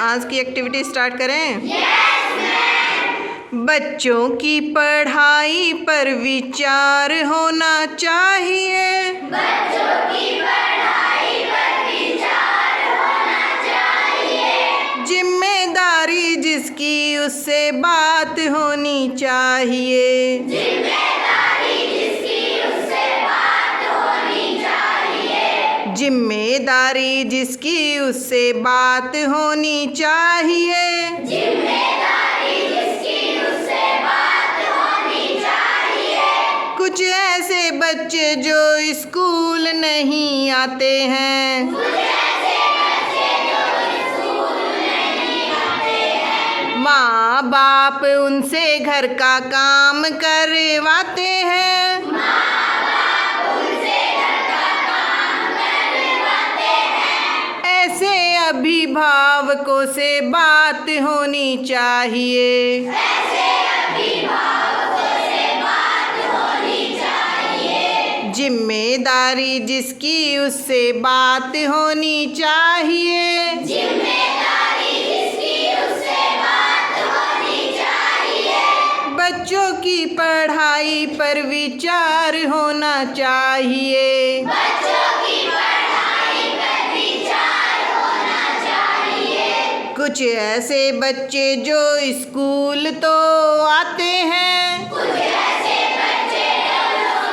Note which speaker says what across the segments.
Speaker 1: आज की activity start करें? बच्चों की पढ़ाई पर विचार होना चाहिए।
Speaker 2: बच्चों की पढ़ाई पर विचार होना चाहिए।
Speaker 1: जिम्मेदारी जिसकी उससे बात होनी चाहिए।
Speaker 2: जिम्मेदारी जिसकी उससे बात होनी चाहिए।
Speaker 1: जिम्मेदारी जिसकी उससे बात होनी चाहिए।
Speaker 2: जिम्मेदारी जिसकी उससे बात होनी चाहिए।
Speaker 1: कुछ ऐसे बच्चे जो स्कूल नहीं आते हैं।
Speaker 2: कुछ ऐसे बच्चे जो स्कूल नहीं आते हैं।
Speaker 1: माँ बाप उनसे घर का काम करवाते हैं।
Speaker 2: माँ बाप उनसे घर का काम करवाते हैं।
Speaker 1: ऐसे अभिभावकों से बात होनी चाहिए।
Speaker 2: ऐसे अभिभावकों से बात होनी चाहिए।
Speaker 1: जिम्मेदारी जिसकी उससे बात होनी चाहिए।
Speaker 2: जिम्मेदारी जिसकी उससे बात होनी चाहिए।
Speaker 1: बच्चों की पढ़ाई पर विचार होना चाहिए।
Speaker 2: बच्चों की पढ़ाई पर विचार होना चाहिए।
Speaker 1: कुछ ऐसे बच्चे जो स्कूल तो आते हैं।
Speaker 2: कुछ ऐसे बच्चे जो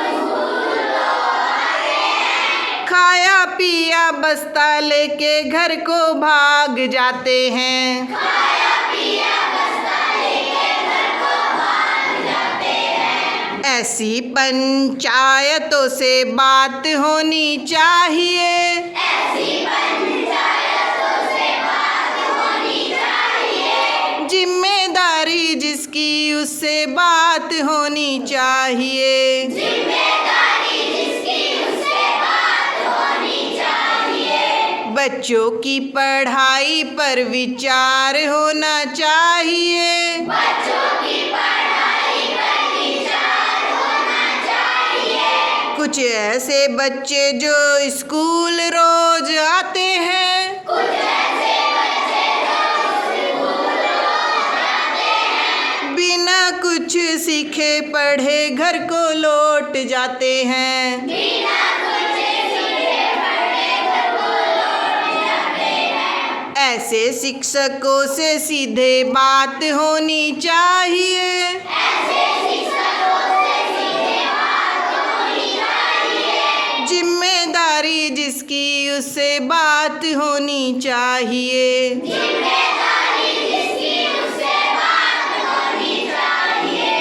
Speaker 2: स्कूल तो आते हैं।
Speaker 1: खाया पिया बस्ता लेके घर को भाग जाते हैं।
Speaker 2: खाया पिया बस्ता लेके घर को भाग जाते हैं।
Speaker 1: ऐसी पंचायतों से बात होनी चाहिए।
Speaker 2: ऐसी पंचायतों से बात होनी चाहिए।
Speaker 1: जिम्मेदारी जिसकी उससे बात होनी चाहिए।
Speaker 2: जिम्मेदारी जिसकी उससे बात होनी चाहिए।
Speaker 1: बच्चों की पढ़ाई पर विचार होना चाहिए।
Speaker 2: बच्चों की पढ़ाई पर विचार होना चाहिए।
Speaker 1: कुछ ऐसे बच्चे जो स्कूल रोज आते हैं।
Speaker 2: कुछ ऐसे बच्चे जो स्कूल रोज आते हैं।
Speaker 1: बिना कुछ सीखे पढ़े घर को लौट जाते हैं।
Speaker 2: बिना कुछ सीखे पढ़े घर को लौट जाते हैं।
Speaker 1: ऐसे शिक्षकों से सीधे बात होनी चाहिए।
Speaker 2: ऐसे शिक्षकों से सीधे बात होनी चाहिए।
Speaker 1: जिम्मेदारी जिसकी उससे बात होनी चाहिए।
Speaker 2: जिम्मेदारी जिसकी उससे बात होनी चाहिए।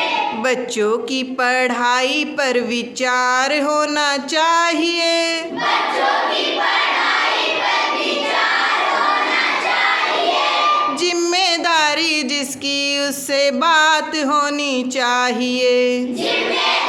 Speaker 1: बच्चों की पढ़ाई पर विचार होना चाहिए।
Speaker 2: बच्चों की पढ़ाई पर विचार होना चाहिए।
Speaker 1: जिम्मेदारी जिसकी उससे बात होनी चाहिए।
Speaker 2: जिम्मेदारी